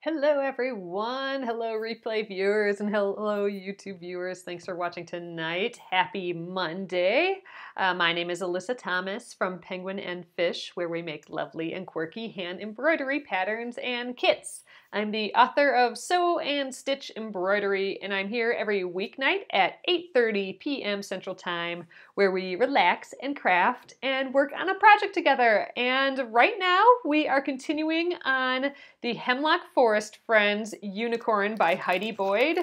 Hello everyone, hello replay viewers and hello YouTube viewers. Thanks for watching tonight. Happy Monday. My name is Alyssa Thomas from Penguin and Fish, where we make lovely and quirky hand embroidery patterns and kits. I'm the author of Sew and Stitch Embroidery, and I'm here every weeknight at 8:30 p.m. Central Time, where we relax and craft and work on a project together. And right now we are continuing on the Hemlock Forest Friends Unicorn by Heidi Boyd.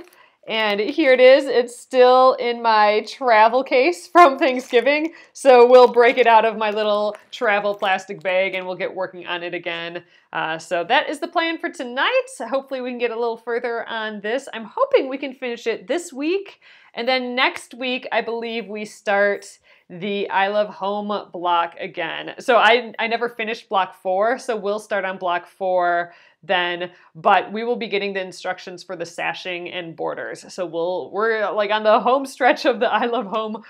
And here it is. It's still in my travel case from Thanksgiving. So we'll break it out of my little travel plastic bag and we'll get working on it again. So that is the plan for tonight. Hopefully we can get a little further on this. I'm hoping we can finish it this week. And then next week, I believe we start the I Love Home block again. So I never finished block 4, so we'll start on block 4 then, but we will be getting the instructions for the sashing and borders. So we're like on the home stretch of the I Love Home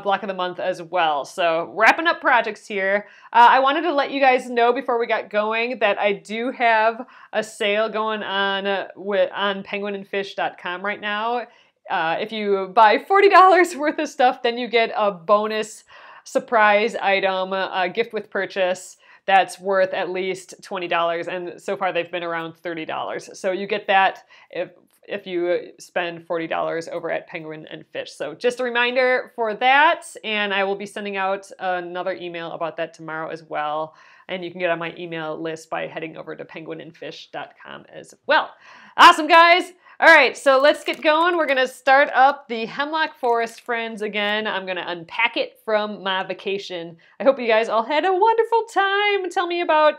block of the month as well. So wrapping up projects here. I wanted to let you guys know before we got going that I do have a sale going on on penguinandfish.com right now. If you buy $40 worth of stuff, then you get a bonus surprise item, a gift with purchase that's worth at least $20. And so far they've been around $30. So you get that if you spend $40 over at Penguin and Fish. So just a reminder for that. And I will be sending out another email about that tomorrow as well. And you can get on my email list by heading over to penguinandfish.com as well. Awesome, guys. All right, so let's get going. We're gonna start up the Hemlock Forest Friends again. I'm gonna unpack it from my vacation. I hope you guys all had a wonderful time. Tell me about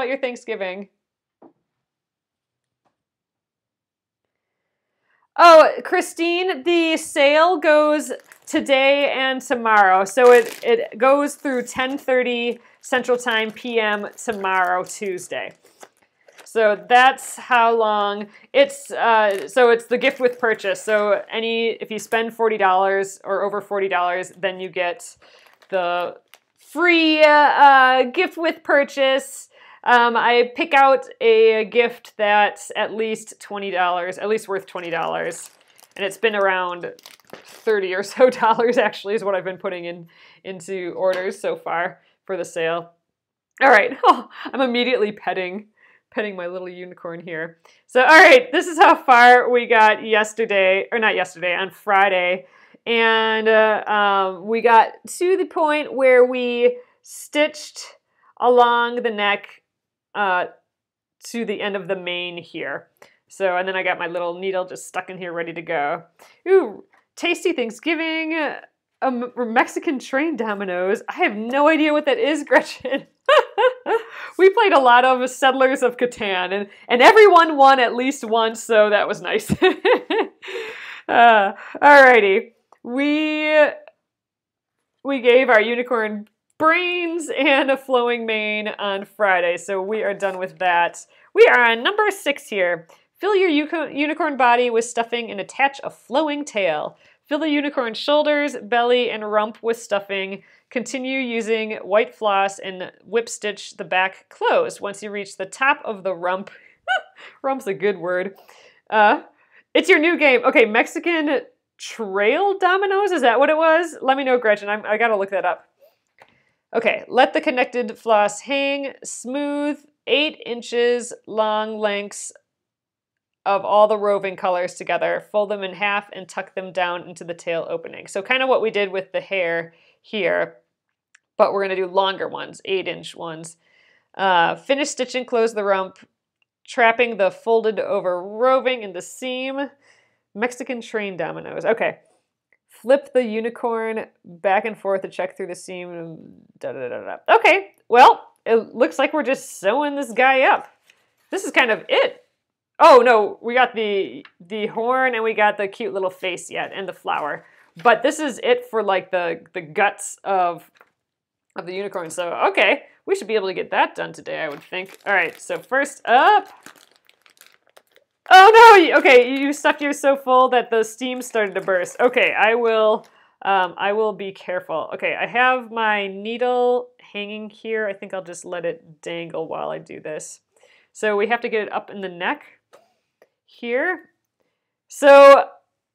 your Thanksgiving. Oh, Christine, the sale goes today and tomorrow. So it goes through 10:30 Central Time p.m. tomorrow, Tuesday. So that's how long it's, so it's the gift with purchase. So if you spend $40 or over $40, then you get the free gift with purchase. I pick out a gift that's at least $20, at least worth $20. And it's been around $30 or so actually is what I've been putting into orders so far for the sale. All right, I'm immediately petting my little unicorn here. So, all right, this is how far we got yesterday, or not yesterday, on Friday. And we got to the point where we stitched along the neck to the end of the mane here. So, and then I got my little needle just stuck in here ready to go. Ooh, tasty Thanksgiving, Mexican train dominoes. I have no idea what that is, Gretchen. We played a lot of Settlers of Catan, and everyone won at least once, so that was nice. Alrighty, we gave our unicorn brains and a flowing mane on Friday, so we are done with that. We are on number 6 here. Fill your unicorn body with stuffing and attach a flowing tail. Fill the unicorn's shoulders, belly, and rump with stuffing. Continue using white floss and whip stitch the back closed. Once you reach the top of the rump, rump's a good word. It's your new game. Okay, Mexican trail dominoes, is that what it was? Let me know, Gretchen. I gotta look that up. Okay, let the connected floss hang smooth, 8 inches long lengths of all the roving colors together. Fold them in half and tuck them down into the tail opening. So kind of what we did with the hair here, but we're gonna do longer ones, 8-inch ones. Finish stitching, close the rump, trapping the folded over roving in the seam. Mexican train dominoes, okay. Flip the unicorn back and forth to check through the seam. Okay, well, it looks like we're just sewing this guy up. This is kind of it. Oh no, we got the horn and we got the cute little face yet and the flower. But this is it for like the guts of the unicorn. So okay, we should be able to get that done today, I would think. All right, so first up. Oh no, okay, you stuffed yours so full that the steam started to burst. Okay, I will be careful. Okay, I have my needle hanging here. I think I'll just let it dangle while I do this. So we have to get it up in the neck. here. So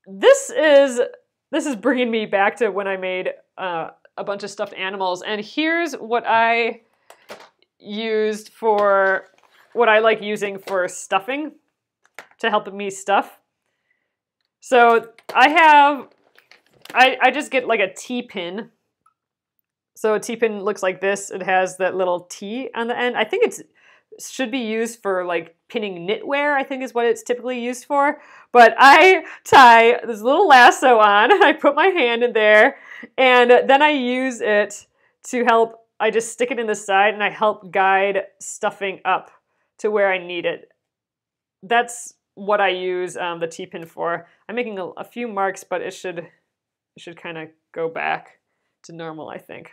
this is bringing me back to when I made a bunch of stuffed animals, and here's what I used for what I like using for stuffing to help me stuff. So I just get like a T-pin. So a T-pin looks like this. It has that little T on the end. I think it should be used for like pinning knitwear, I think is what it's typically used for. But I tie this little lasso on, I put my hand in there, and then I use it to help, I just stick it in the side and I help guide stuffing up to where I need it. That's what I use the T-pin for. I'm making a few marks, but it should kind of go back to normal, I think.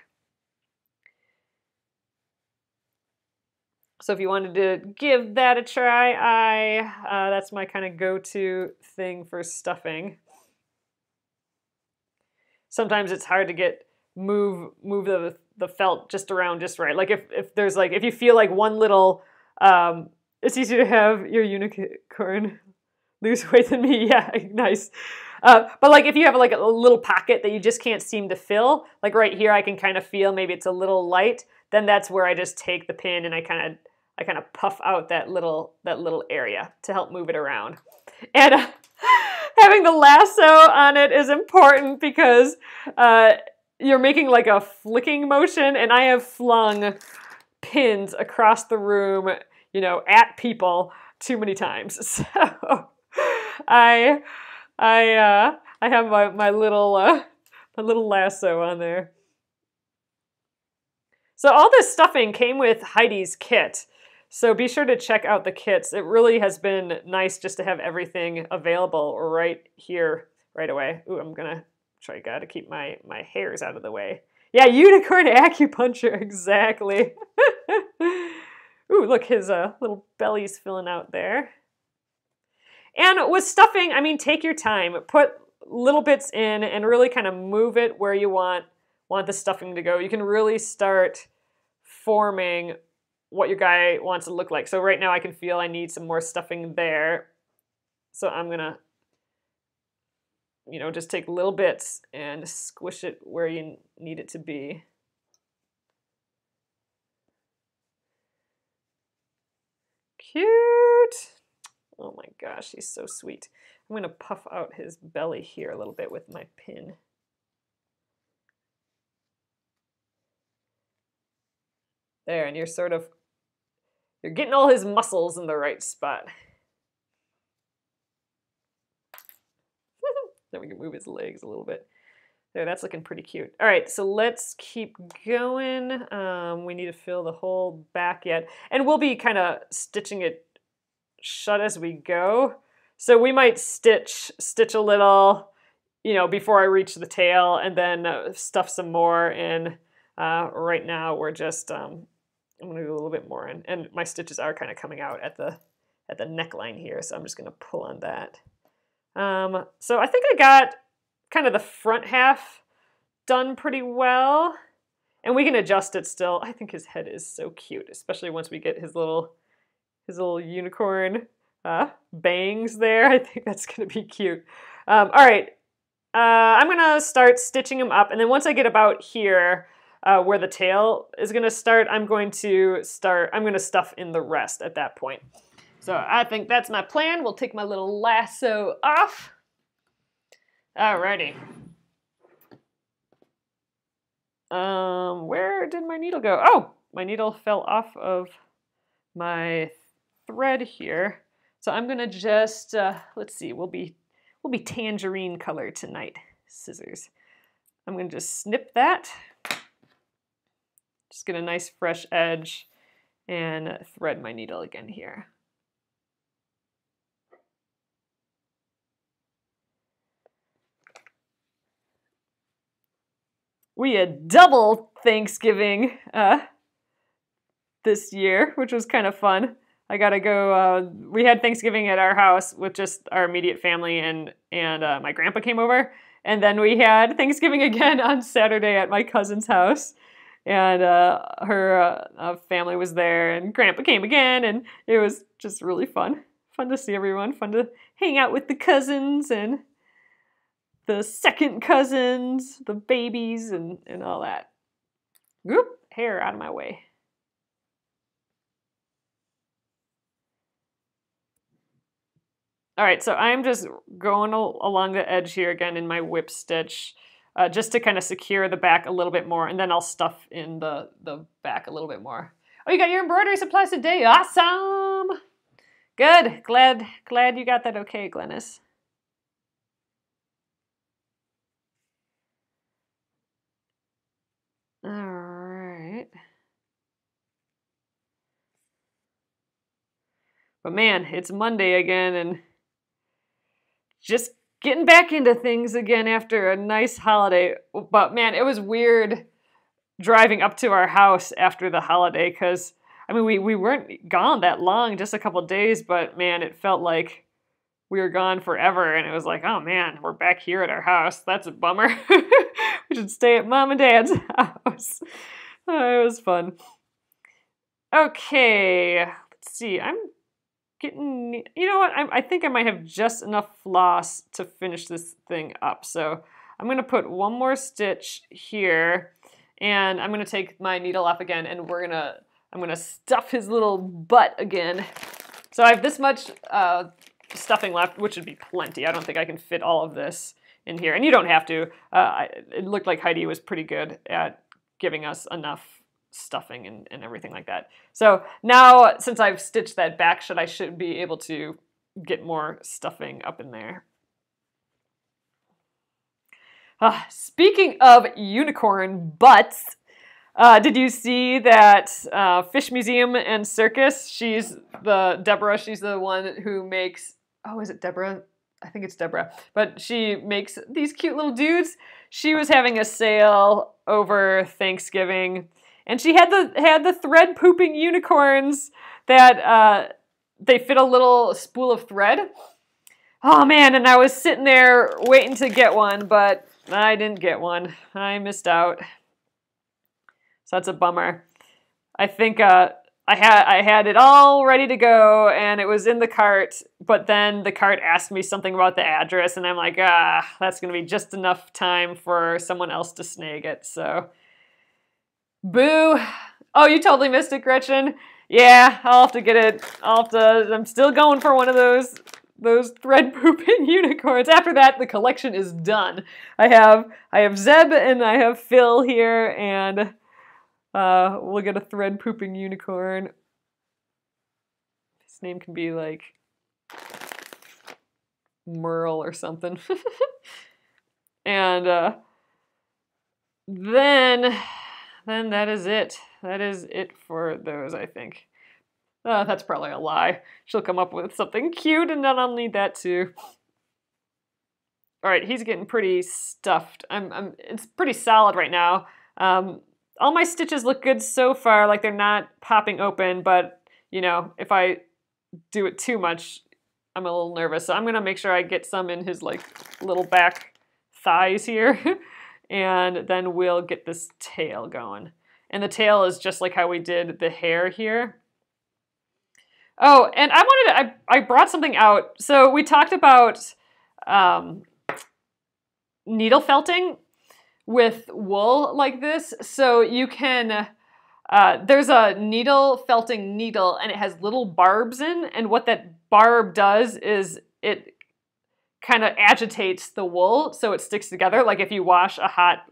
So if you wanted to give that a try, that's my kind of go-to thing for stuffing. Sometimes it's hard to move the felt just around just right. Like if you feel like one little, it's easier to have your unicorn lose weight than me. Yeah, nice. But like if you have like a little pocket that you just can't seem to fill, like right here I can kind of feel maybe it's a little light, then that's where I just take the pin and I kind of puff out that little area to help move it around. And having the lasso on it is important because you're making like a flicking motion, and I have flung pins across the room, you know, at people too many times. So I have my little lasso on there. So all this stuffing came with Heidi's kit. So be sure to check out the kits. It really has been nice just to have everything available right here, right away. Ooh, I'm gonna try to keep my hairs out of the way. Yeah, unicorn acupuncture, exactly. Ooh, look, his little belly's filling out there. And with stuffing, I mean, take your time. Put little bits in and really kind of move it where you want the stuffing to go. You can really start forming what your guy wants to look like. So right now I can feel I need some more stuffing there. So I'm gonna, you know, just take little bits and squish it where you need it to be. Cute. Oh my gosh, he's so sweet. I'm gonna puff out his belly here a little bit with my pin. There, and you're getting all his muscles in the right spot. Then we can move his legs a little bit. There, that's looking pretty cute. All right, so let's keep going. We need to fill the whole back yet. And we'll be kind of stitching it shut as we go. So we might stitch a little, you know, before I reach the tail, and then stuff some more in. Right now we're just, I'm gonna do a little bit more in, and my stitches are kind of coming out at the neckline here, so I'm just gonna pull on that. So I think I got kind of the front half done pretty well, and we can adjust it still. I think his head is so cute, especially once we get his little unicorn bangs there. I think that's gonna be cute. All right, I'm gonna start stitching him up, and then once I get about here, where the tail is going to start, I'm going to stuff in the rest at that point. So I think that's my plan. We'll take my little lasso off. Alrighty. Where did my needle go? Oh, my needle fell off of my thread here. So I'm going to just, let's see, we'll be tangerine color tonight. Scissors. I'm going to just snip that. Just get a nice fresh edge and thread my needle again here. We had double Thanksgiving this year, which was kind of fun. I gotta go, we had Thanksgiving at our house with just our immediate family, and my grandpa came over. And then we had Thanksgiving again on Saturday at my cousin's house. And her family was there, and Grandpa came again, and it was just really fun Fun to see everyone. Fun to hang out with the cousins and the second cousins, the babies, and all that. Whoop, hair out of my way. All right, so I'm just going along the edge here again in my whip stitch, just to kind of secure the back a little bit more, and then I'll stuff in the back a little bit more. Oh, you got your embroidery supplies today. Awesome. Good. Glad you got that okay, Glennis. All right. But man, it's Monday again and just getting back into things again after a nice holiday. But man, it was weird driving up to our house after the holiday because, I mean, we weren't gone that long, just a couple of days, but man, it felt like we were gone forever. And it was like, oh man, we're back here at our house. That's a bummer. We should stay at Mom and Dad's house. Oh, it was fun. Okay, let's see. I'm getting, you know what? I think I might have just enough floss to finish this thing up. So I'm going to put one more stitch here, and I'm going to take my needle off again, and I'm going to stuff his little butt again. So I have this much stuffing left, which would be plenty. I don't think I can fit all of this in here, and you don't have to. It looked like Heidi was pretty good at giving us enough stuffing and everything like that. So now, since I've stitched that back, I should be able to get more stuffing up in there. Speaking of unicorn butts, did you see that Fish Museum and Circus? Deborah, she's the one who makes, oh, is it Deborah? I think it's Deborah, but she makes these cute little dudes. She was having a sale over Thanksgiving, and she had the thread pooping unicorns that they fit a little spool of thread. Oh man, and I was sitting there waiting to get one, but I didn't get one. I missed out. So that's a bummer. I think I had it all ready to go, and it was in the cart, but then the cart asked me something about the address, and I'm like, that's going to be just enough time for someone else to snag it, so boo. Oh, you totally missed it, Gretchen. Yeah, I'll have to get it. I'm still going for one of those thread pooping unicorns. After that, the collection is done. I have Zeb and I have Phil here, and we'll get a thread pooping unicorn. His name can be like Merle or something. And then that is it. That is it for those, I think. That's probably a lie. She'll come up with something cute, and then I'll need that too. All right, he's getting pretty stuffed. It's pretty solid right now. All my stitches look good so far, like they're not popping open, but you know, if I do it too much, I'm a little nervous. So I'm gonna make sure I get some in his like little back thighs here, and then we'll get this tail going. And the tail is just like how we did the hair here. Oh, and I brought something out. So we talked about needle felting with wool like this. So you can, there's a needle felting needle, and it has little barbs in, and what that barb does is it kind of agitates the wool so it sticks together. Like if you wash a hot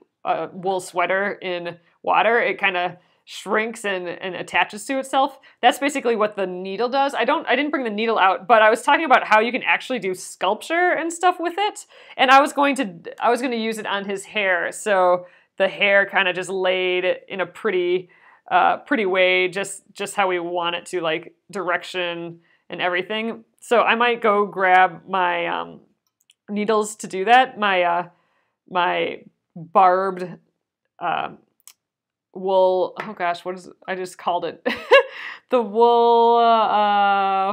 wool sweater in water, it kind of shrinks and attaches to itself. That's basically what the needle does. I didn't bring the needle out, but I was talking about how you can actually do sculpture and stuff with it. And I was going to use it on his hair. So the hair kind of just laid in a pretty way, just how we want it to, like direction and everything. So I might go grab my needles to do that. My barbed wool, oh gosh, I just called it? The wool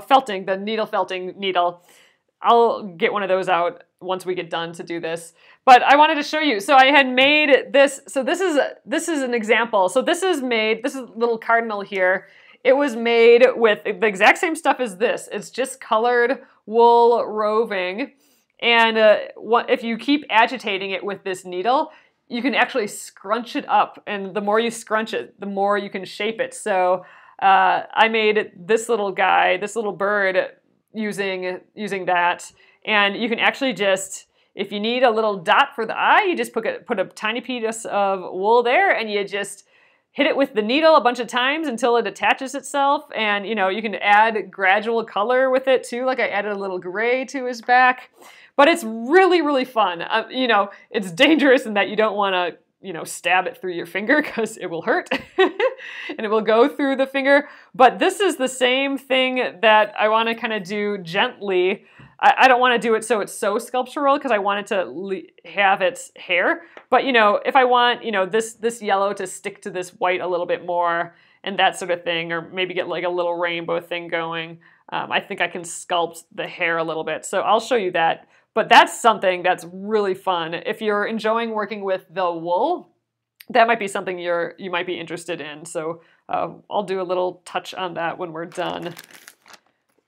felting, the needle felting needle. I'll get one of those out once we get done to do this. But I wanted to show you. So I had made this. So this is an example. So this is a little cardinal here. it was made with the exact same stuff as this. It's just colored wool roving. And if you keep agitating it with this needle, you can actually scrunch it up. And the more you scrunch it, the more you can shape it. So I made this little guy, this little bird, using that. And you can actually just, if you need a little dot for the eye, you just put a tiny piece of wool there, and you just hit it with the needle a bunch of times until it attaches itself. And you know, you can add gradual color with it too. Like I added a little gray to his back, but it's really, really fun. You know, it's dangerous in that you don't want to, you know, stab it through your finger because it will hurt and it will go through the finger. But this is the same thing that I want to kind of do gently. I don't want to do it so it's so sculptural because I want it to have its hair. But, you know, if I want, you know, this yellow to stick to this white a little bit more and that sort of thing, or maybe get like a little rainbow thing going, I think I can sculpt the hair a little bit. So I'll show you that. But that's something that's really fun. If you're enjoying working with the wool, that might be something you might be interested in. So I'll do a little touch on that when we're done,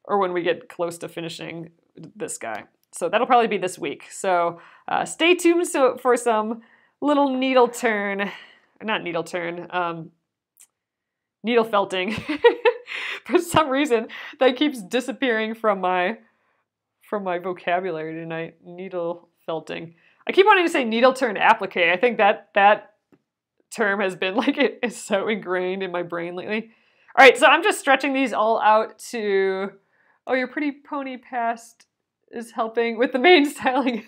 or when we get close to finishing this guy. So that'll probably be this week. So stay tuned for some little needle turn, not needle turn, needle felting. For some reason, that keeps disappearing from my vocabulary tonight. Needle felting. I keep wanting to say needle turn applique. I think that term has been like, it's so ingrained in my brain lately. All right, so I'm just stretching these all out to, oh, your pretty pony past is helping with the mane styling.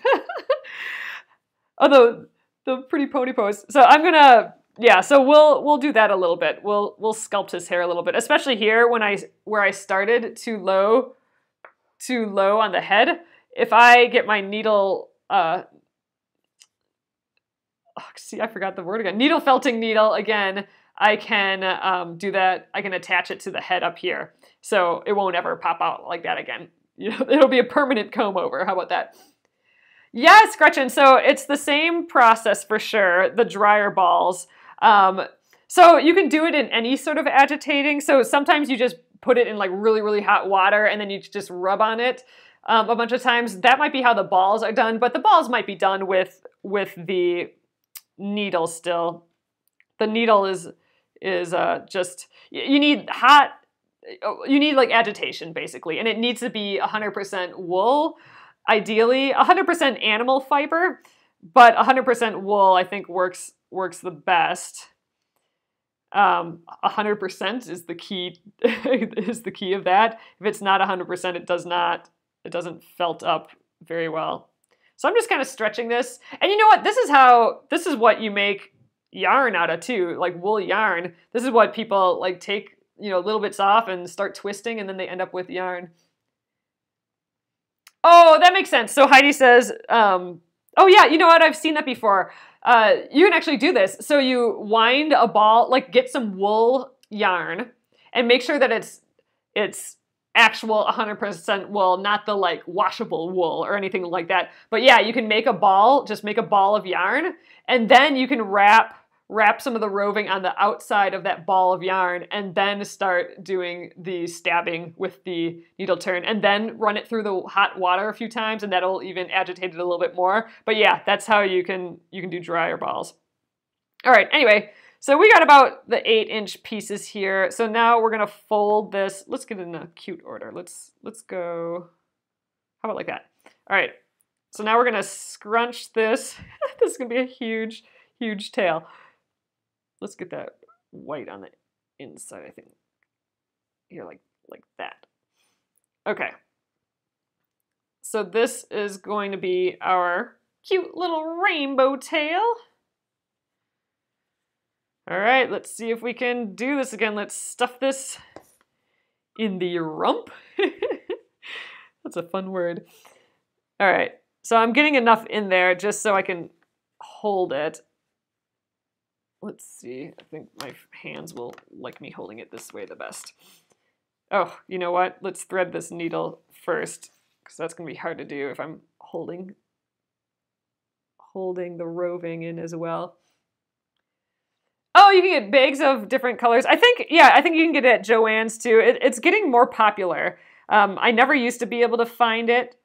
Although the pretty pony pose. So I'm gonna, yeah, so we'll do that a little bit. We'll sculpt his hair a little bit, especially here where I started too low on the head. If I get my needle, see, I forgot the word again. Needle felting needle again. I can do that. I can attach it to the head up here, so it won't ever pop out like that again. You know, it'll be a permanent comb over. How about that? Yes, Gretchen. So it's the same process for sure. The dryer balls. So you can do it in any sort of agitating. So sometimes you just put it in like really, really hot water and then you just rub on it a bunch of times. That might be how the balls are done, but the balls might be done with the needle still. The needle is just, you need like agitation basically, and it needs to be 100% wool, ideally 100% animal fiber, but 100% wool I think works the best. 100% is the key of that. If it's not 100%, it doesn't felt up very well. So I'm just kind of stretching this, and you know what? This is what you make yarn out of too, like wool yarn. This is what people like take, you know, little bits off and start twisting, and then they end up with yarn. Oh, that makes sense. So Heidi says, oh yeah, you know what? I've seen that before. You can actually do this. So you wind a ball, like get some wool yarn and make sure that it's actual 100% wool, not the like washable wool or anything like that. But yeah, you can make a ball, just make a ball of yarn, and then you can wrap some of the roving on the outside of that ball of yarn, and then start doing the stabbing with the needle turn, and then run it through the hot water a few times, and that'll even agitate it a little bit more. But yeah, that's how you can do dryer balls. All right, anyway, so we got about the 8-inch pieces here. So now we're gonna fold this. Let's get in a cute order. Let's go, how about like that? All right, so now we're gonna scrunch this. This is gonna be a huge, huge tail. Let's get that white on the inside, I think. Here, like that. Okay. So this is going to be our cute little rainbow tail. All right, let's see if we can do this again. Let's stuff this in the rump. That's a fun word. All right, so I'm getting enough in there just so I can hold it. Let's see, I think my hands will like me holding it this way the best. Oh, you know what? Let's thread this needle first, because that's gonna be hard to do if I'm holding the roving in as well. Oh, you can get bags of different colors. I think, yeah, I think you can get it at Joann's too. It's getting more popular. I never used to be able to find it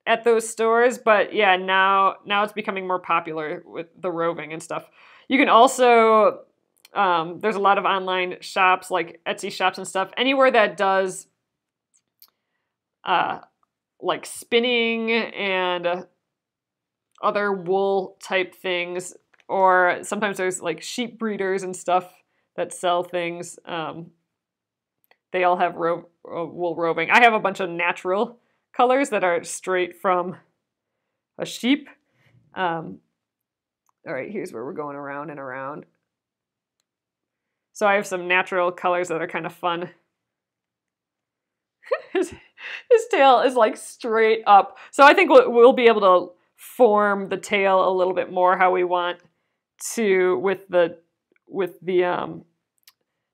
at those stores, but yeah, now it's becoming more popular with the roving and stuff. You can also, there's a lot of online shops like Etsy shops and stuff. Anywhere that does like spinning and other wool type things, or sometimes there's like sheep breeders and stuff that sell things. They all have wool roving. I have a bunch of natural colors that are straight from a sheep. All right, here's where we're going around and around. So I have some natural colors that are kind of fun. His tail is like straight up. So I think we'll be able to form the tail a little bit more how we want to with the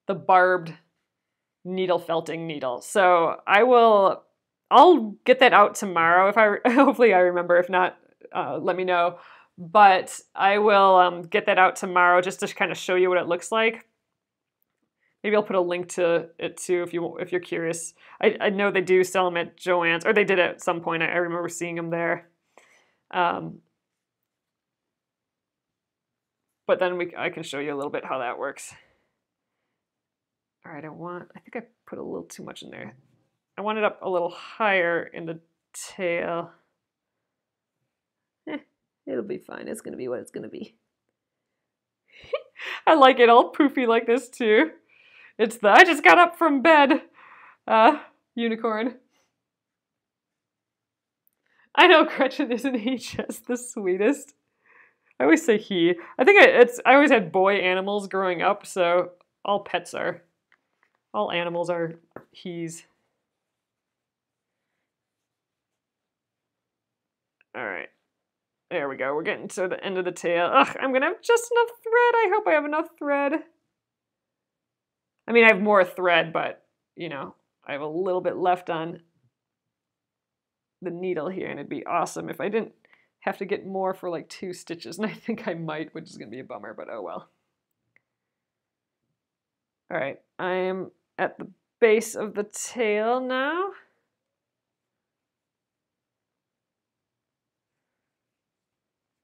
barbed needle felting needle. So I'll get that out tomorrow if hopefully I remember. If not, let me know. But I will get that out tomorrow just to kind of show you what it looks like. Maybe I'll put a link to it too if you're curious. I know they do sell them at Joann's, or they did at some point. I remember seeing them there. But then I can show you a little bit how that works. All right, I think I put a little too much in there. I want it up a little higher in the tail. It'll be fine. It's gonna be what it's gonna be. I like it all poofy like this too. It's the I just got up from bed unicorn. I know Gretchen, isn't he just the sweetest? I always say he. I think I always had boy animals growing up, so all animals are he's. All right. There we go. We're getting to the end of the tail. Ugh, I'm gonna have just enough thread. I hope I have enough thread. I mean, I have more thread, but, you know, I have a little bit left on the needle here, and it'd be awesome if I didn't have to get more for like 2 stitches, and I think I might, which is going to be a bummer, but oh well. All right, I'm at the base of the tail now.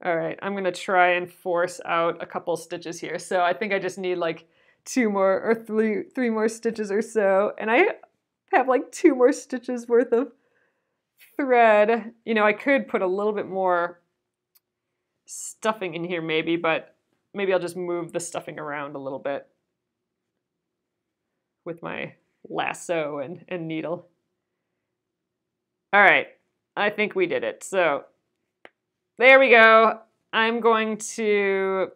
All right, I'm going to try and force out a couple stitches here. So I think I just need like 2 more or 3 more stitches or so, and I have like 2 more stitches worth of thread. You know, I could put a little bit more stuffing in here maybe, but maybe I'll just move the stuffing around a little bit with my lasso and needle. All right, I think we did it. So there we go. I'm going to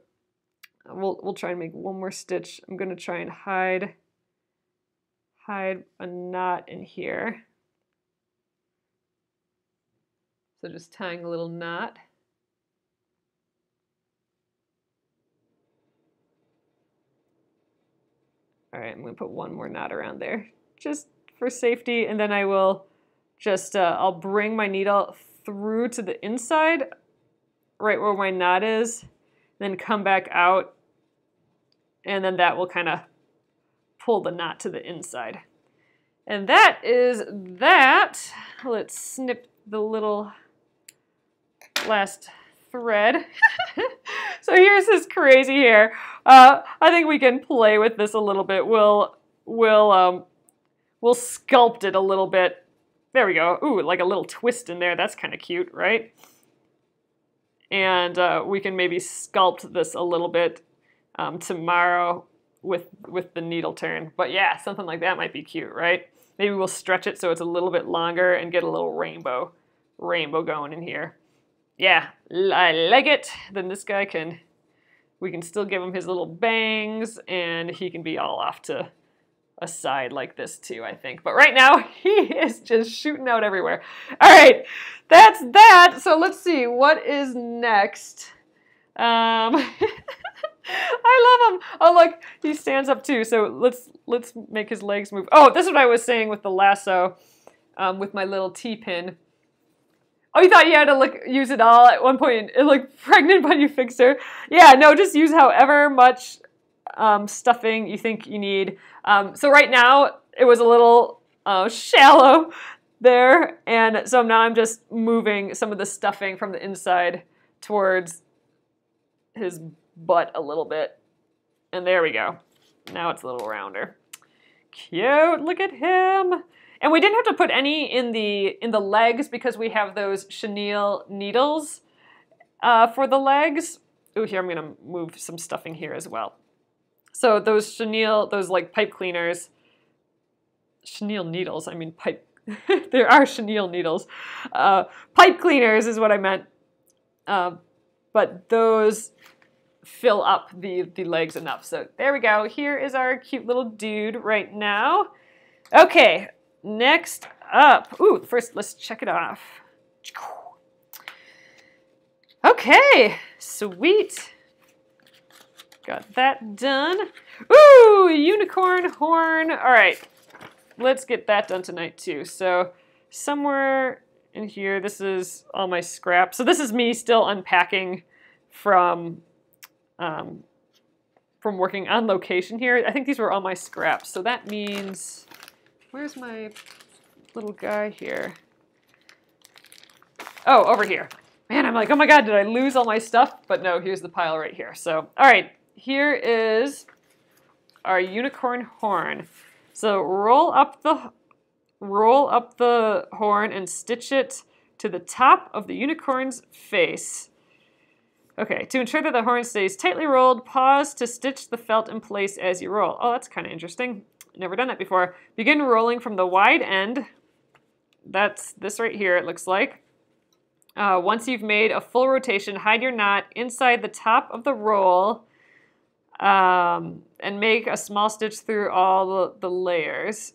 we'll try and make 1 more stitch. I'm going to try and hide a knot in here. So just tying a little knot. All right, I'm going to put 1 more knot around there just for safety, and then I will just I'll bring my needle through to the inside, right where my knot is, then come back out, and then that will kind of pull the knot to the inside. And that is that. Let's snip the little last thread. So here's this crazy hair. I think we can play with this a little bit. We'll sculpt it a little bit. There we go. Ooh, like a little twist in there. That's kind of cute, right? And we can maybe sculpt this a little bit tomorrow with the needle turn. But yeah, something like that might be cute, right? Maybe we'll stretch it so it's a little bit longer and get a little rainbow going in here. Yeah, I like it. Then this guy we can still give him his little bangs, and he can be all off to a side like this too, I think. But right now, he is just shooting out everywhere. All right, that's that. So let's see, what is next? I love him. Oh, look, he stands up too. So let's make his legs move. Oh, this is what I was saying with the lasso, with my little T-pin. Oh, you thought you had to use it all at one point, like pregnant but you fixed her. Yeah, no, just use however much stuffing you think you need. So right now it was a little shallow there, and so now I'm just moving some of the stuffing from the inside towards his butt a little bit. And there we go. Now it's a little rounder. Cute, look at him. And we didn't have to put any in the legs because we have those chenille needles for the legs. Ooh, here I'm gonna move some stuffing here as well. So those chenille, those like pipe cleaners, chenille needles, I mean pipe, there are chenille needles. Pipe cleaners is what I meant. But those fill up the legs enough. So there we go. Here is our cute little dude right now. Okay, next up. Ooh, first let's check it off. Okay, sweet. Got that done. Ooh, unicorn horn. All right, let's get that done tonight too. So somewhere in here, this is all my scraps. So this is me still unpacking from working on location here. I think these were all my scraps. So that means, where's my little guy here? Oh, over here. Man, I'm like, oh my God, did I lose all my stuff? But no, here's the pile right here. So, all right, here is our unicorn horn. So roll up the horn and stitch it to the top of the unicorn's face. Okay, to ensure that the horn stays tightly rolled, pause to stitch the felt in place as you roll. Oh, that's kind of interesting. Never done that before. Begin rolling from the wide end. That's this right here, it looks like. Once you've made a full rotation, hide your knot inside the top of the roll and make a small stitch through all the layers.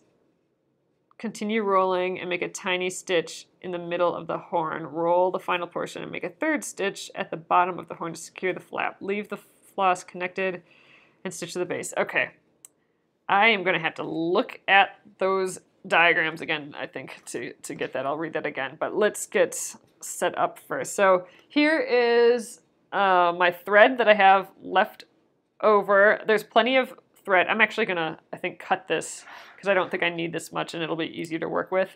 Continue rolling and make a tiny stitch in the middle of the horn. Roll the final portion and make a third stitch at the bottom of the horn to secure the flap. Leave the floss connected and stitch to the base. Okay. I am going to have to look at those diagrams again, I think, to get that. I'll read that again, but let's get set up first. So here is my thread that I have left over. There's plenty of thread. I'm actually going to, I think, cut this because I don't think I need this much and it'll be easier to work with.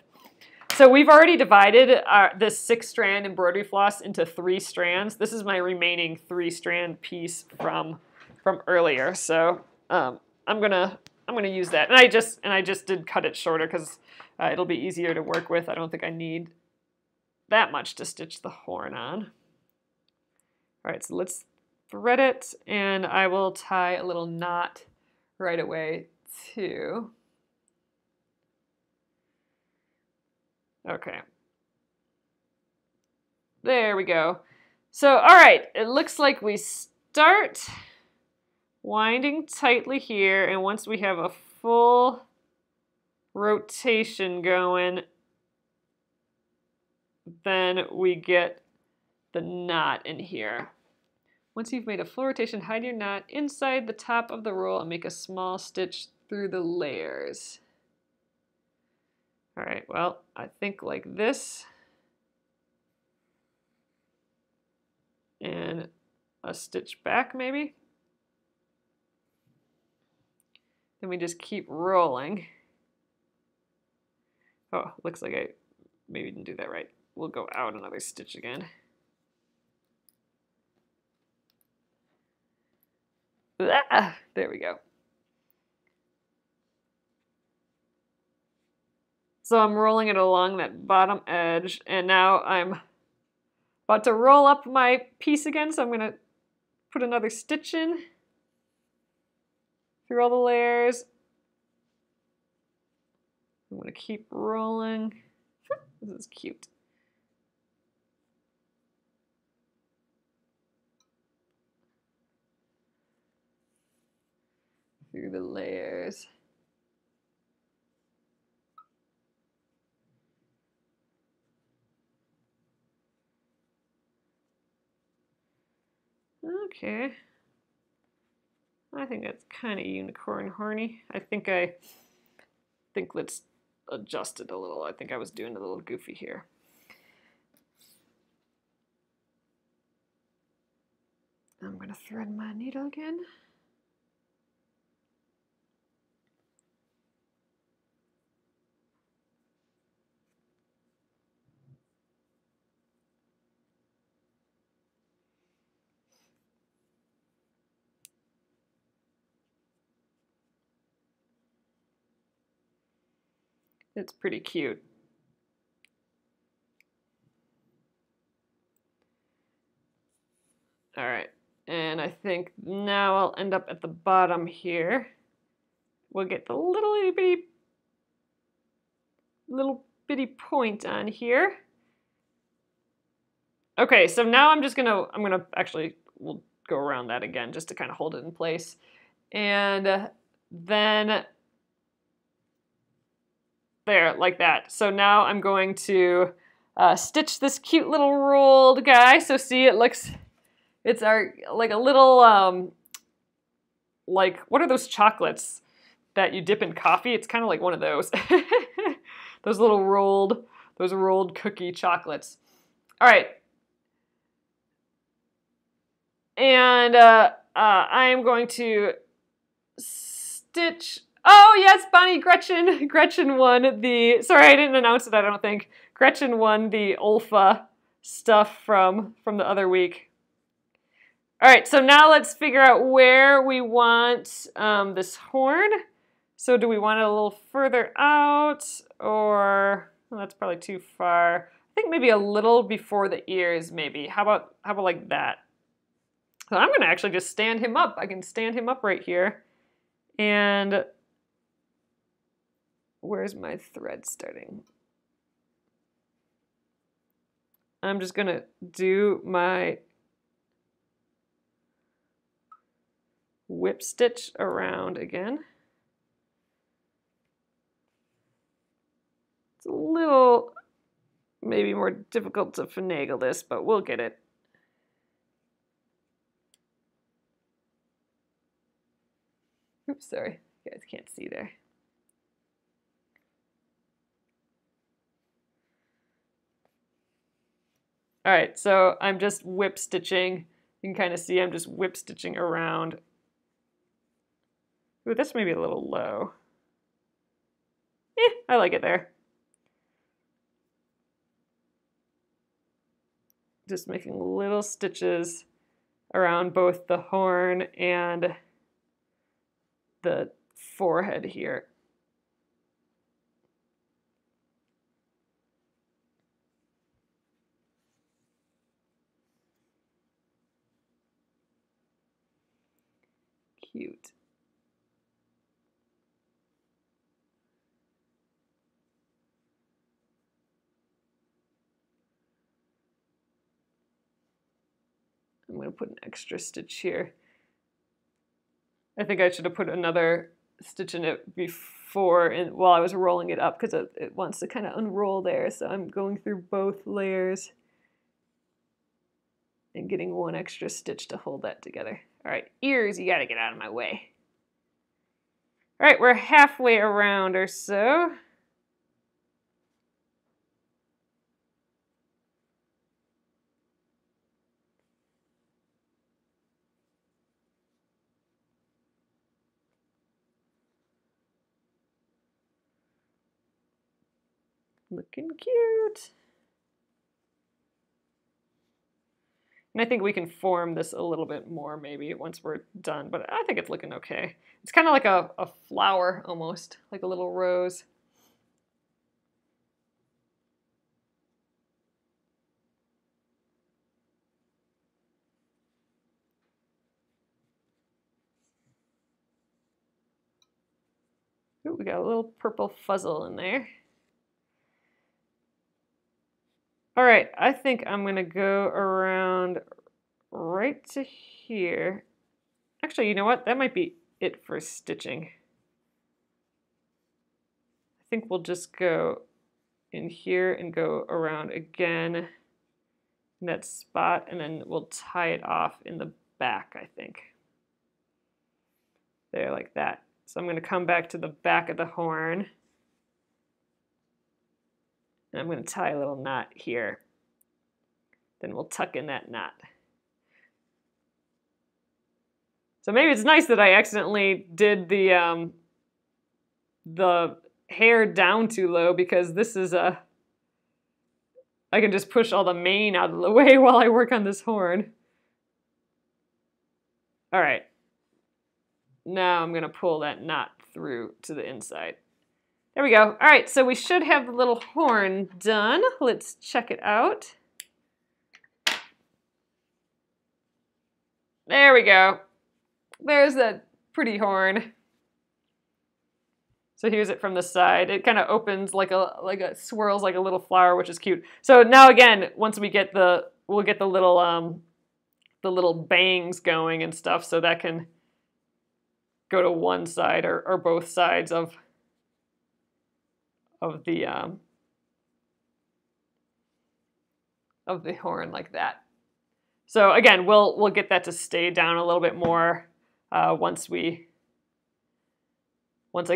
So we've already divided this 6-strand embroidery floss into 3 strands. This is my remaining 3-strand piece from earlier. So I'm gonna use that. And I just did cut it shorter because it'll be easier to work with. I don't think I need that much to stitch the horn on. All right, so let's thread it, and I will tie a little knot right away too. Okay. There we go. So, all right, it looks like we start winding tightly here, and once we have a full rotation going, then we get the knot in here. Once you've made a full rotation, hide your knot inside the top of the roll and make a small stitch through the layers. All right, well, I think like this. And a stitch back maybe. Then we just keep rolling. Oh, looks like I maybe didn't do that right. We'll go out another stitch again. Ah, there we go. So I'm rolling it along that bottom edge, and now I'm about to roll up my piece again, so I'm going to put another stitch in through all the layers. I'm going to keep rolling. This is cute. Through the layers. Okay. I think that's kind of unicorn horny. I think let's adjust it a little. I think I was doing a little goofy here. I'm going to thread my needle again. It's pretty cute. All right, and I think now I'll end up at the bottom here. We'll get the little bitty point on here. Okay, so now I'm gonna actually, we'll go around that again just to kind of hold it in place. And then there, like that. So now I'm going to stitch this cute little rolled guy. So see, it's our, like a little, like, what are those chocolates that you dip in coffee? It's kind of like one of those. Those little rolled cookie chocolates. All right. And I am going to stitch. Oh yes, Bonnie, Gretchen won the, sorry, I didn't announce it, I don't think. Gretchen won the Olfa stuff from the other week. All right, so now let's figure out where we want this horn. So do we want it a little further out, or, well, that's probably too far. I think maybe a little before the ears, maybe. How about like that? So I'm gonna actually just stand him up. I can stand him up right here. And where's my thread starting? I'm just gonna do my whip stitch around again. It's a little maybe more difficult to finagle this, but we'll get it. Oops, sorry, you guys can't see there. All right, so I'm just whip stitching. You can kind of see I'm just whip stitching around. Ooh, this may be a little low. I like it there. Just making little stitches around both the horn and the forehead here. Cute. I'm going to put an extra stitch here. I think I should have put another stitch in it before and while I was rolling it up, because it wants to kind of unroll there. So I'm going through both layers and getting one extra stitch to hold that together. All right, ears, you got to get out of my way. All right, we're halfway around or so. Looking cute. And I think we can form this a little bit more maybe once we're done, but I think it's looking okay. It's kind of like a flower almost, like a little rose. Ooh, we got a little purple fuzzle in there. All right, I think I'm gonna go around right to here. Actually, you know what? That might be it for stitching. I think we'll just go in here and go around again in that spot, and then we'll tie it off in the back, I think. There, like that. So I'm gonna come back to the back of the horn. And I'm going to tie a little knot here. Then we'll tuck in that knot. So maybe it's nice that I accidentally did the hair down too low, because this is I can just push all the mane out of the way while I work on this horn. All right. Now I'm going to pull that knot through to the inside. There we go. All right, so we should have the little horn done. Let's check it out. There we go. There's that pretty horn. So here's it from the side. It kind of opens like a swirls like a little flower, which is cute. So now again, once we get we'll get the little bangs going and stuff, so that can go to one side or both sides of the horn like that. So again, we'll get that to stay down a little bit more once I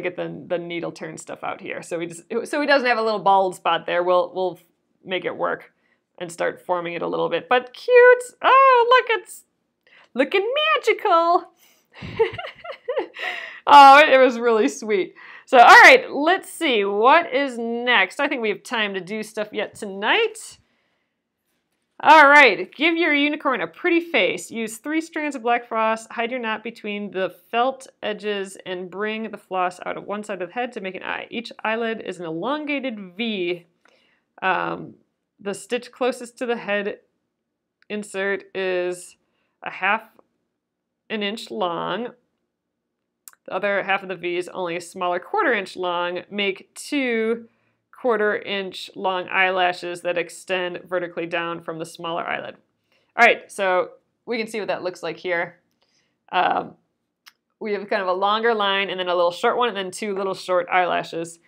get the needle turn stuff out here. So he doesn't have a little bald spot there. We'll make it work and start forming it a little bit. But cute! Oh, look, it's looking magical. Oh, it was really sweet. So, all right, let's see. What is next? I think we have time to do stuff yet tonight. All right, give your unicorn a pretty face. Use 3 strands of black floss, hide your knot between the felt edges, and bring the floss out of one side of the head to make an eye. Each eyelid is an elongated V. The stitch closest to the head insert is a ½ inch long. The other half of the V is only a smaller ½ inch long. Make 2 1/4 inch long eyelashes that extend vertically down from the smaller eyelid. All right, so we can see what that looks like here. We have kind of a longer line and then a little short one and then 2 little short eyelashes.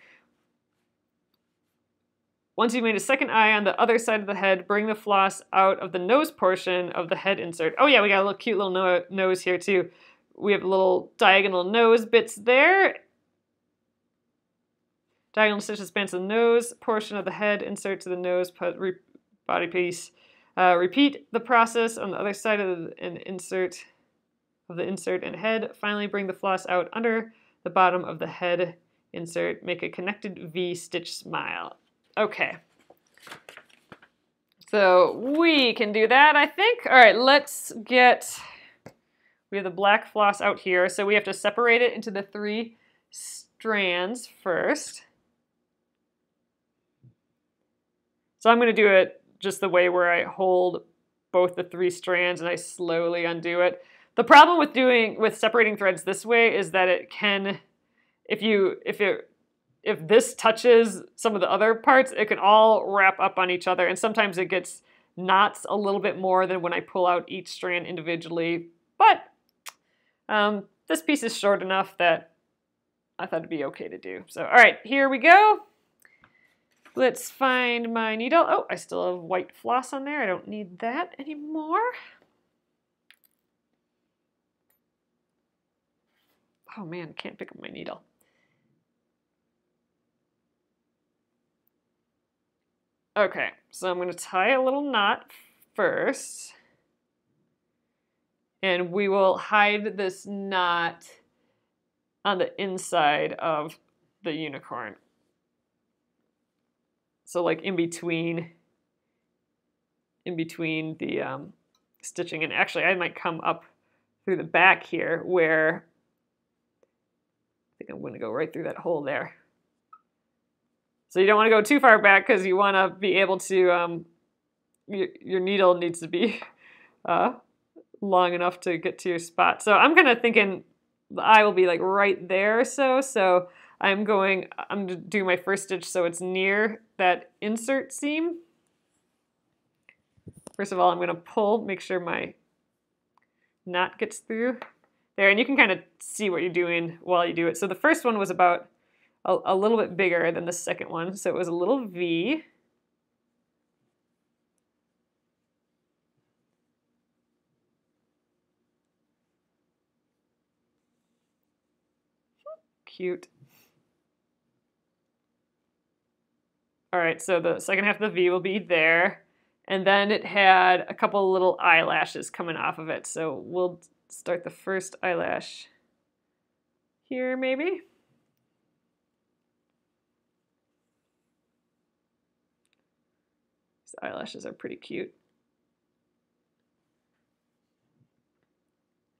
Once you've made a second eye on the other side of the head, bring the floss out of the nose portion of the head insert. Oh yeah, we got a little cute little nose here too. We have little diagonal nose bits there. Diagonal stitch that spans the nose portion of the head, insert to the nose body piece. Repeat the process on the other side of the insert and head. Finally, bring the floss out under the bottom of the head insert. Make a connected V stitch smile. Okay. So we can do that, I think. All right, we have the black floss out here, so we have to separate it into the 3 strands first. So I'm going to do it just the way where I hold both the 3 strands and I slowly undo it. The problem with separating threads this way is that it can, if this touches some of the other parts, it can all wrap up on each other, and sometimes it gets knots a little bit more than when I pull out each strand individually. But this piece is short enough that I thought it'd be okay to do. So, all right, here we go. Let's find my needle. Oh, I still have white floss on there. I don't need that anymore. Oh man, I can't pick up my needle. Okay, so I'm going to tie a little knot first. And we will hide this knot on the inside of the unicorn. So like in between the stitching. And actually I might come up through the back here where I think I'm going to go right through that hole there. So you don't want to go too far back because you want to be able to, your needle needs to be long enough to get to your spot. So I'm kind of thinking the eye will be like right there or so. So I'm going to do my first stitch so it's near that insert seam. First of all, I'm going to pull, make sure my knot gets through there. And you can kind of see what you're doing while you do it. So the first one was about a little bit bigger than the second one. So it was a little V. Cute. All right, so the second half of the V will be there. And then it had a couple of little eyelashes coming off of it. So we'll start the first eyelash here, maybe. These eyelashes are pretty cute.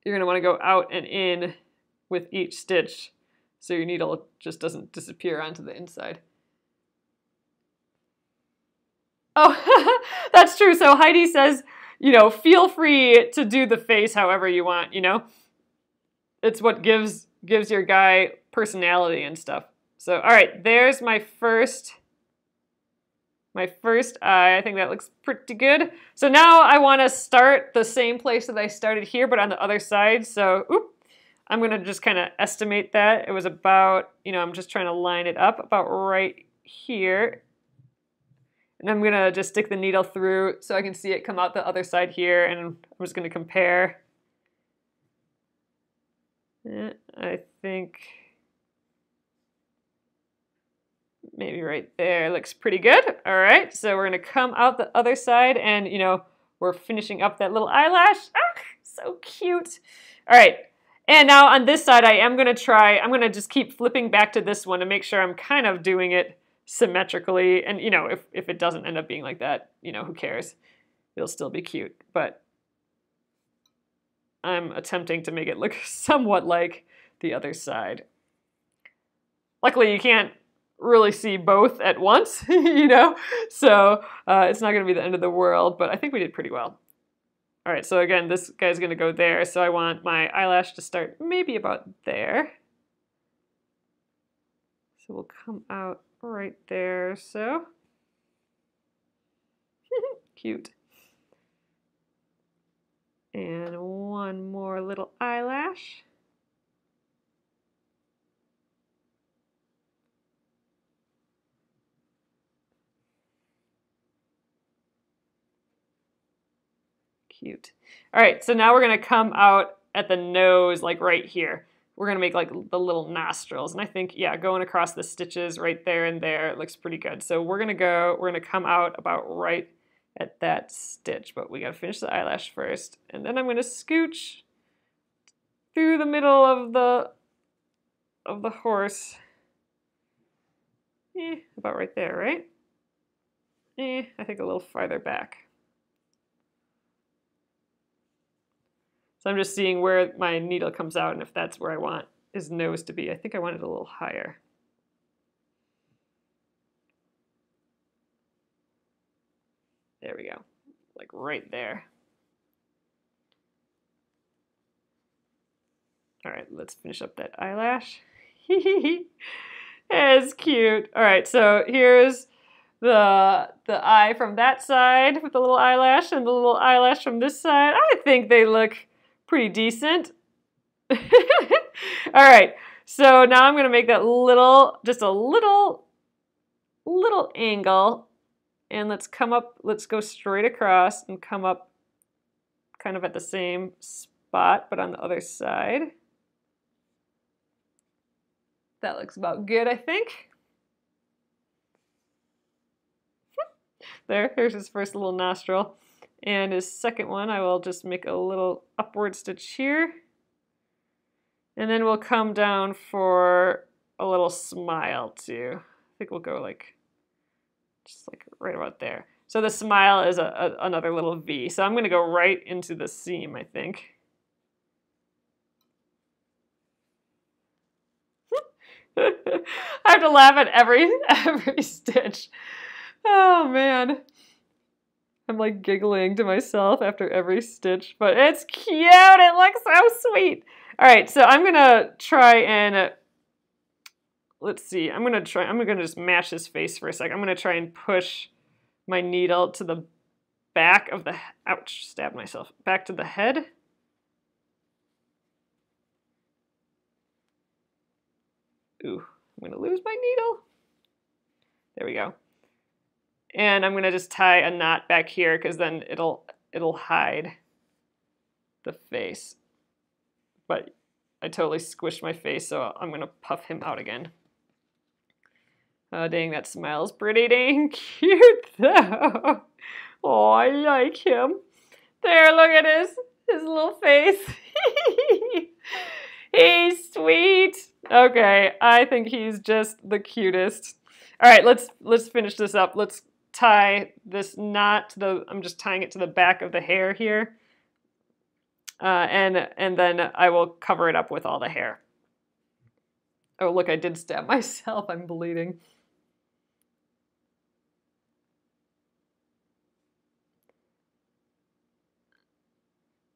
You're going to want to go out and in with each stitch so your needle just doesn't disappear onto the inside. Oh, that's true. So Heidi says, you know, feel free to do the face however you want, you know? It's what gives your guy personality and stuff. So, all right, there's my first eye. I think that looks pretty good. So now I want to start the same place that I started here, but on the other side. So, I'm going to just kind of estimate that. It was about, you know, I'm just trying to line it up about right here. And I'm going to just stick the needle through so I can see it come out the other side here. And I'm just going to compare. I think maybe right there looks pretty good. All right, so we're going to come out the other side and, you know, we're finishing up that little eyelash. Ah, so cute. All right, and now on this side I'm going to just keep flipping back to this one to make sure I'm kind of doing it symmetrically. And, you know, if it doesn't end up being like that, you know, who cares? It'll still be cute. But I'm attempting to make it look somewhat like the other side. Luckily, you can't really see both at once, you know? So it's not going to be the end of the world, but I think we did pretty well. All right, so again, this guy's going to go there. So I want my eyelash to start maybe about there. So we'll come out right there, so. Cute. And one more little eyelash. Cute. All right, so now we're going to come out at the nose, like right here. We're going to make like the little nostrils. And I think, yeah, going across the stitches right there and there, it looks pretty good. So we're going to come out about right at that stitch, but we got to finish the eyelash first. And then I'm going to scooch through the middle of the horse. About right there, right? I think a little farther back. So I'm just seeing where my needle comes out and if that's where I want his nose to be. I think I want it a little higher. There we go, like right there. All right, let's finish up that eyelash. It's cute. All right, so here's the eye from that side with the little eyelash and the little eyelash from this side. I think they look pretty decent. All right, so now I'm going to make that just a little angle, and let's go straight across and come up kind of at the same spot, but on the other side. That looks about good, I think. Here's his first little nostril. And his second one, I will just make a little upward stitch here. And then we'll come down for a little smile too. I think we'll go just like right about there. So the smile is another little V. So I'm going to go right into the seam, I think. I have to laugh at every stitch. Oh man. I'm like giggling to myself after every stitch, but it's cute. It looks so sweet. All right, so I'm gonna try and let's see. I'm gonna just match his face for a sec. I'm gonna try and push my needle to the back of the, ouch, stabbed myself, back to the head. Ooh, I'm gonna lose my needle. There we go. And I'm gonna just tie a knot back here because then it'll hide the face. But I totally squished my face, so I'm gonna puff him out again. Oh, dang, that smile's pretty dang cute though. Oh, I like him. There, look at his little face. He's sweet. Okay, I think he's just the cutest. All right, let's finish this up. Let's tie this knot to the, I'm just tying it to the back of the hair here. And then I will cover it up with all the hair. Oh, look, I did stab myself. I'm bleeding.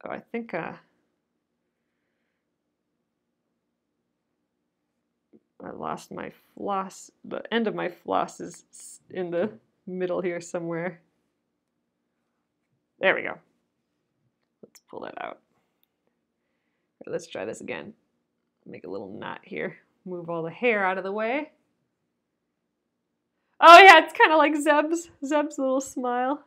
Oh, I think I lost my floss. The end of my floss is in the middle here somewhere. There we go. Let's pull that out. Right, let's try this again. Make a little knot here. Move all the hair out of the way. Oh yeah, it's kind of like Zeb's little smile.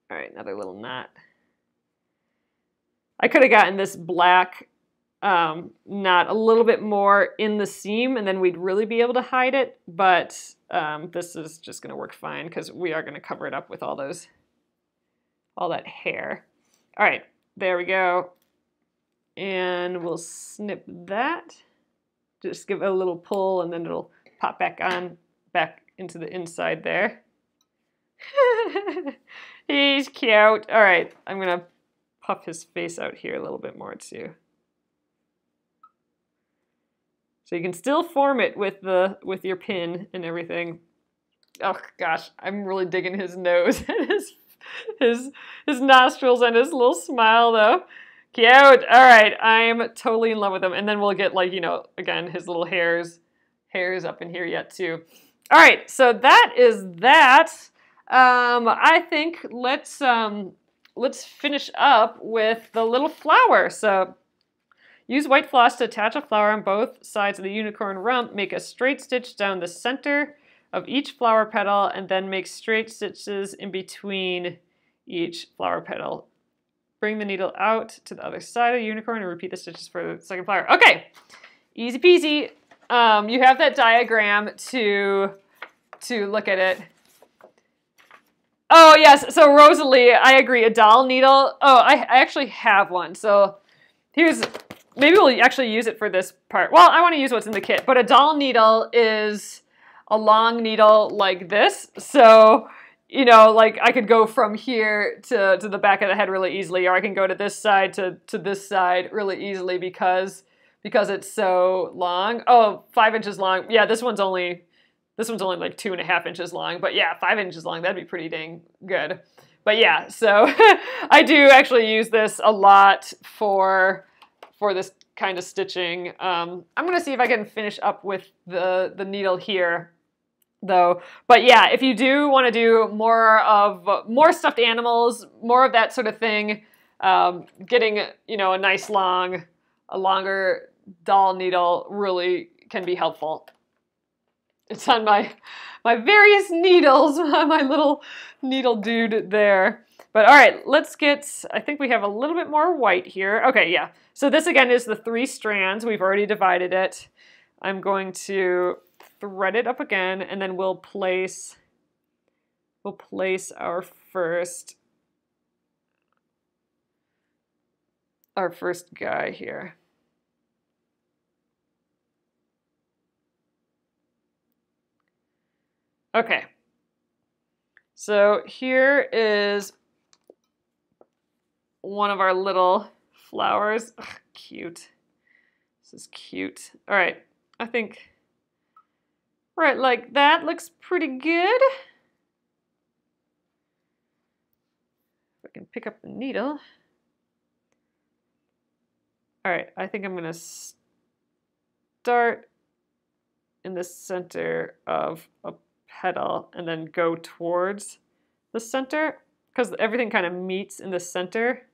All right, another little knot. I could have gotten this black knot a little bit more in the seam, and then we'd really be able to hide it, but this is just going to work fine because we are going to cover it up with all that hair. All right, there we go. And we'll snip that. Just give it a little pull, and then it'll pop back into the inside there. He's cute. All right, I'm going to puff his face out here a little bit more too. So you can still form it with your pin and everything. Oh gosh, I'm really digging his nose and his nostrils and his little smile though. Cute. All right, I'm totally in love with him. And then we'll get, like, you know, again, his little hairs up in here yet too. All right, so that is that. I think let's finish up with the little flower. So use white floss to attach a flower on both sides of the unicorn rump. Make a straight stitch down the center of each flower petal, and then make straight stitches in between each flower petal. Bring the needle out to the other side of the unicorn and repeat the stitches for the second flower. Okay, easy peasy. You have that diagram to look at it. Oh yes, so Rosalie, I agree, a doll needle. Oh, I actually have one. So maybe we'll actually use it for this part. Well, I want to use what's in the kit, but a doll needle is a long needle like this. So, you know, like I could go from here to the back of the head really easily, or I can go to this side to this side really easily because it's so long. Oh, 5 inches long. Yeah, this one's only like 2.5 inches long, but yeah, 5 inches long, that'd be pretty dang good. But yeah, so I do actually use this a lot for this kind of stitching. I'm gonna see if I can finish up with the needle here though. But yeah, if you do want to do more stuffed animals, more of that sort of thing, getting, you know, a longer doll needle really can be helpful. It's on my various needles, my little needle dude there. But all right, I think we have a little bit more white here. Okay, yeah. So this again is the 3 strands. We've already divided it. I'm going to thread it up again, and then we'll place our first guy here. Okay, so here is one of our little flowers. Ugh, cute. This is cute. All right, I think right like that looks pretty good. If I can pick up the needle. All right, I think I'm gonna start in the center of a petal and then go towards the center because everything kind of meets in the center.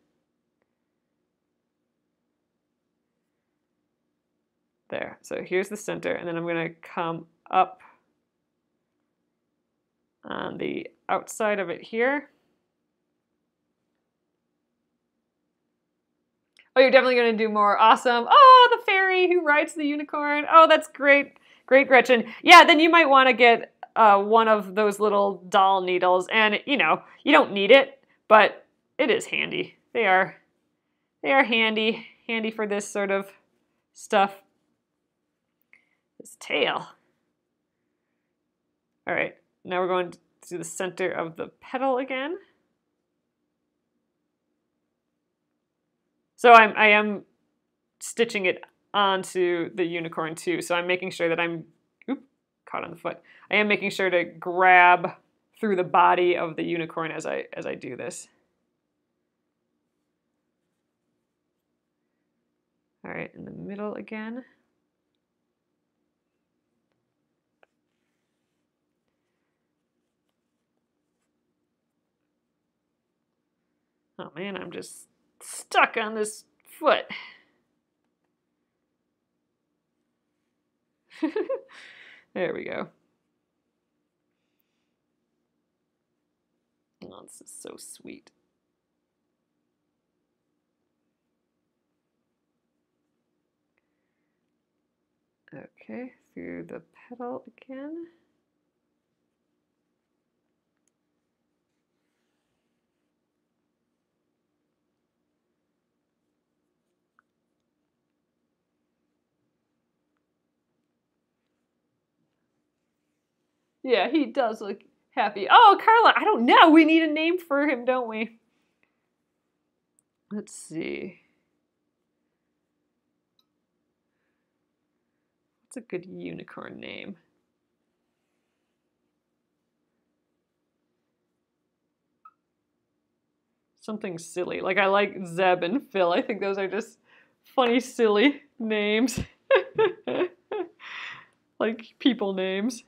There, so here's the center, and then I'm gonna come up on the outside of it here. Oh, you're definitely gonna do more. Awesome. Oh, the fairy who rides the unicorn. Oh, that's great. Great, Gretchen. Yeah, then you might want to get one of those little doll needles, and you know, you don't need it, but it is handy. They are handy for this sort of stuff. This tail. All right, now we're going to the center of the petal again. So I am stitching it onto the unicorn too. So I'm making sure that I'm, oop, caught on the foot. I am making sure to grab through the body of the unicorn as I do this. All right, in the middle again. Oh man, I'm just stuck on this foot. There we go. Oh, this is so sweet. Okay, through the petal again. Yeah, he does look happy. Oh, Carla, I don't know. We need a name for him, don't we? Let's see. What's a good unicorn name? Something silly. Like I like Zeb and Phil. I think those are just funny, silly names. Like people names.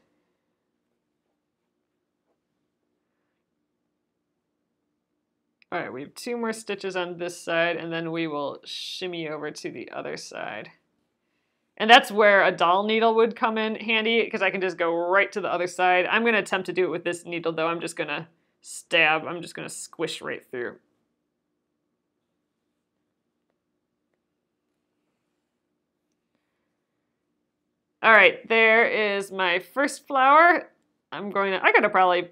All right, we have 2 more stitches on this side, and then we will shimmy over to the other side. And that's where a doll needle would come in handy, because I can just go right to the other side. I'm going to attempt to do it with this needle, though. I'm just going to stab. I'm just going to squish right through. All right, there is my first flower. I could have probably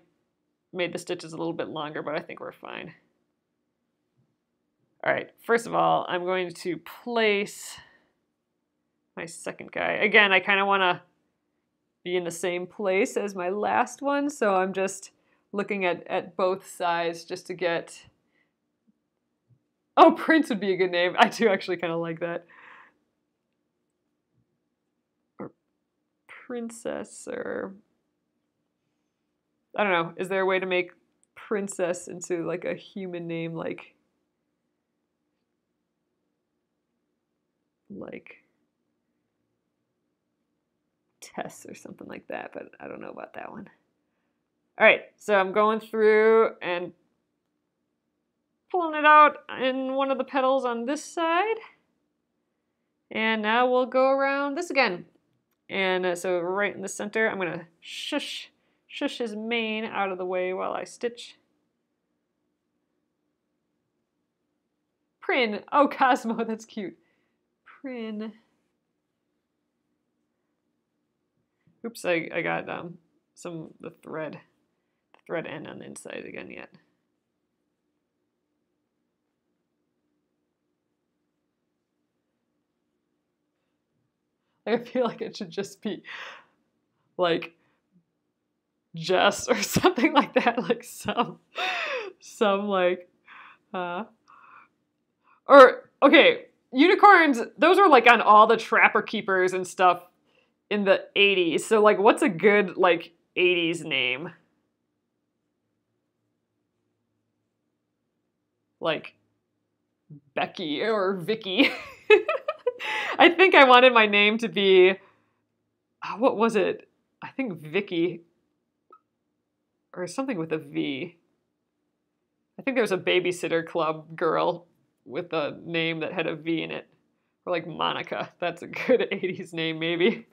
made the stitches a little bit longer, but I think we're fine. All right, first of all, I'm going to place my second guy. Again, I kind of want to be in the same place as my last one, so I'm just looking at both sides just to get... Oh, Prince would be a good name. I do actually kind of like that. Or Princess, or... I don't know. Is there a way to make Princess into like a human name, like Tess or something like that, but I don't know about that one. All right, so I'm going through and pulling it out in one of the petals on this side. And now we'll go around this again. And so right in the center, I'm gonna shush his mane out of the way while I stitch. Prin, oh Cosmo, that's cute. Prin. Oops, I got the thread end on the inside again yet. I feel like it should just be like Jess or something like that, like some like or okay, unicorns, those are like on all the Trapper Keepers and stuff in the 80s. So like what's a good like 80s name? Like Becky or Vicky. I think I wanted my name to be, what was it? I think Vicky or something with a V. I think there was a Babysitter Club girl with a name that had a V in it. Or like Monica. That's a good 80s name, maybe.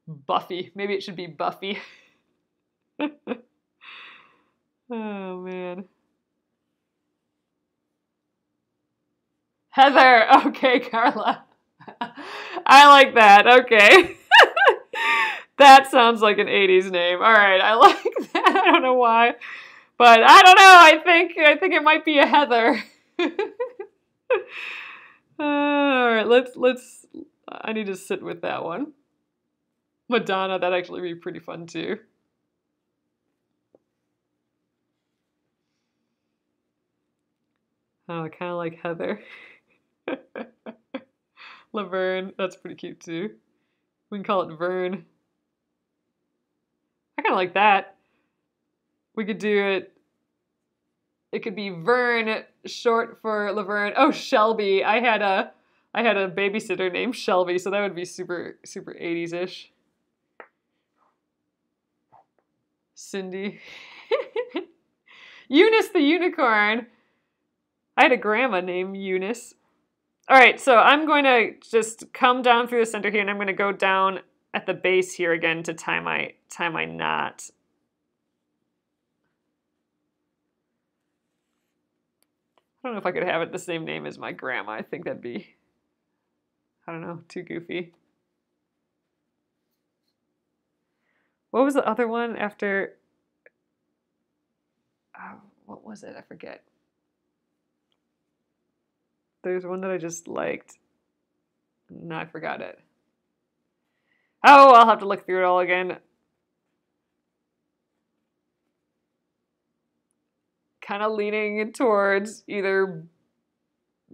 Buffy. Maybe it should be Buffy. Oh, man. Heather. Okay, Carla. I like that. Okay. That sounds like an 80s name. All right, I like that. I don't know why. But I don't know. I think it might be a Heather. All right, let's I need to sit with that one. Madonna, that'd actually be pretty fun too. Oh, kind of like Heather. Laverne, that's pretty cute too. We can call it Vern. I kind of like that. We could do it. It could be Vern, short for Laverne. Oh, Shelby. I had a babysitter named Shelby, so that would be super 80s-ish. Cindy. Eunice the unicorn. I had a grandma named Eunice. All right, so I'm going to just come down through the center here, and I'm going to go down at the base here again to tie my knot. I don't know if I could have it the same name as my grandma. I think that'd be, I don't know, too goofy. What was the other one after? What was it? I forget. There's one that I just liked. No, I forgot it. Oh, I'll have to look through it all again. Kind of leaning towards either,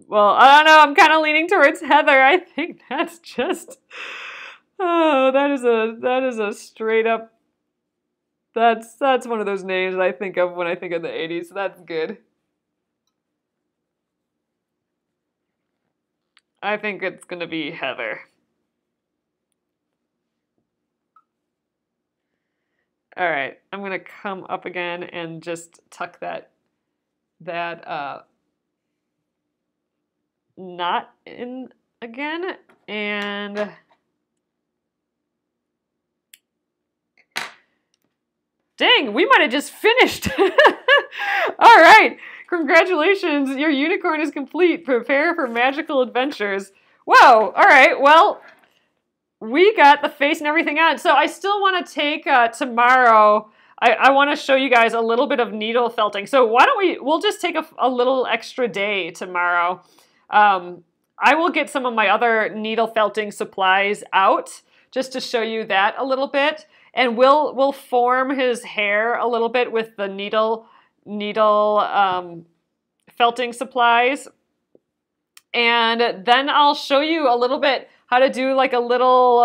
well, I don't know, I'm kind of leaning towards Heather. I think that's just, oh, that is a straight up, that's one of those names that I think of when I think of the 80s. So that's good. I think it's going to be Heather. All right, I'm going to come up again and just tuck that knot in again, and dang, we might have just finished. All right, congratulations, your unicorn is complete. Prepare for magical adventures. Whoa, all right, well, we got the face and everything on. So I still want to take tomorrow, I want to show you guys a little bit of needle felting. So why don't we'll just take a little extra day tomorrow. I will get some of my other needle felting supplies out just to show you that a little bit. And we'll form his hair a little bit with the needle felting supplies. And then I'll show you a little bit how to do like a little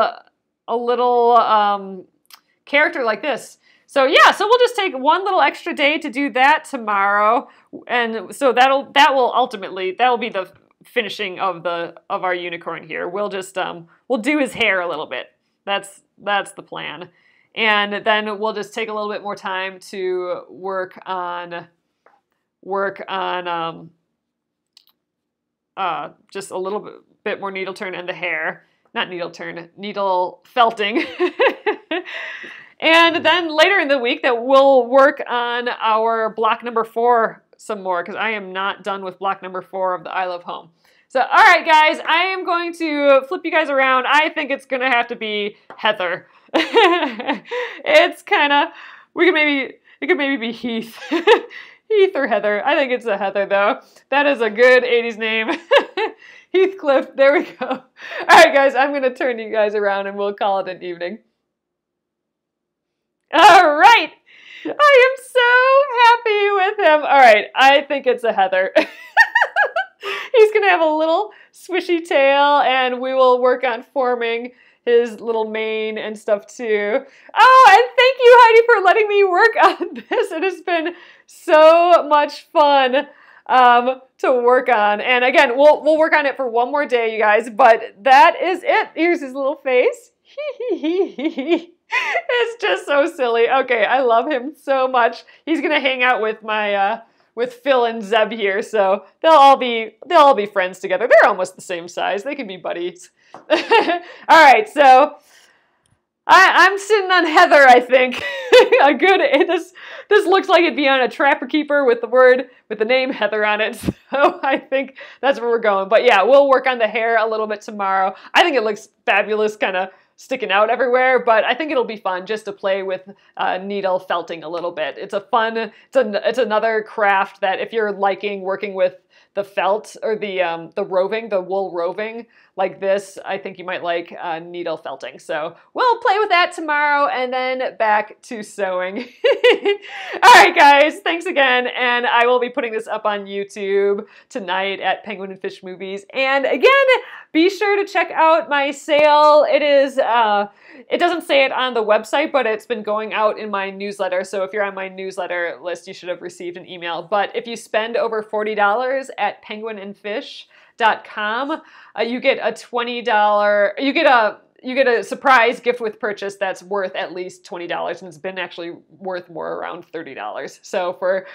character like this. So yeah, so we'll just take one little extra day to do that tomorrow, and so that'll be the finishing of our unicorn here. We'll just we'll do his hair a little bit. That's the plan, and then we'll just take a little bit more time to work on just a little bit more needle turn and the hair. Not needle turn, needle felting. And then later in the week that we'll work on our block number 4 some more, because I am not done with block number 4 of the I Love Home. So, all right, guys, I am going to flip you guys around. I think it's going to have to be Heather. It's kind of, it could maybe be Heath. Heath or Heather. I think it's a Heather, though. That is a good 80s name. Heathcliff, there we go. All right, guys, I'm going to turn you guys around and we'll call it an evening. All right. I am so happy with him. All right, I think it's a Heather. He's going to have a little swishy tail, and we will work on forming his little mane and stuff too. Oh, and thank you, Heidi, for letting me work on this. It has been so much fun to work on. And again, we'll work on it for one more day, you guys, but that is it. Here's his little face. It's just so silly. Okay, I love him so much. He's gonna hang out with my with Phil and Zeb here, so they'll all be friends together. They're almost the same size. They can be buddies. All right, so I'm sitting on Heather, I think. A good, this looks like it'd be on a Trapper Keeper with the name Heather on it. So I think that's where we're going. But yeah, we'll work on the hair a little bit tomorrow. I think it looks fabulous, kind of sticking out everywhere, but I think it'll be fun just to play with needle felting a little bit. It's a fun, it's another craft that if you're liking working with the felt or the roving, the wool roving like this, I think you might like needle felting. So we'll play with that tomorrow and then back to sewing. All right, guys, thanks again. And I will be putting this up on YouTube tonight at Penguin and Fish Movies. And again, be sure to check out my sale. It is, it doesn't say it on the website, but it's been going out in my newsletter. So if you're on my newsletter list, you should have received an email. But if you spend over $40 at penguinandfish.com, you get a $20, you get a surprise gift with purchase that's worth at least $20, and it's been actually worth more, around $30. So for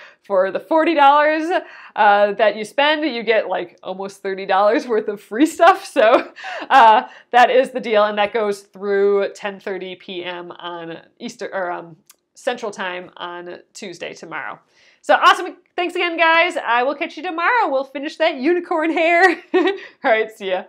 the $40 that you spend, you get like almost $30 worth of free stuff. So that is the deal, and that goes through 10:30 p.m. on Easter or Central Time on Tuesday, tomorrow. So awesome. Thanks again, guys. I will catch you tomorrow. We'll finish that unicorn hair. All right, see ya.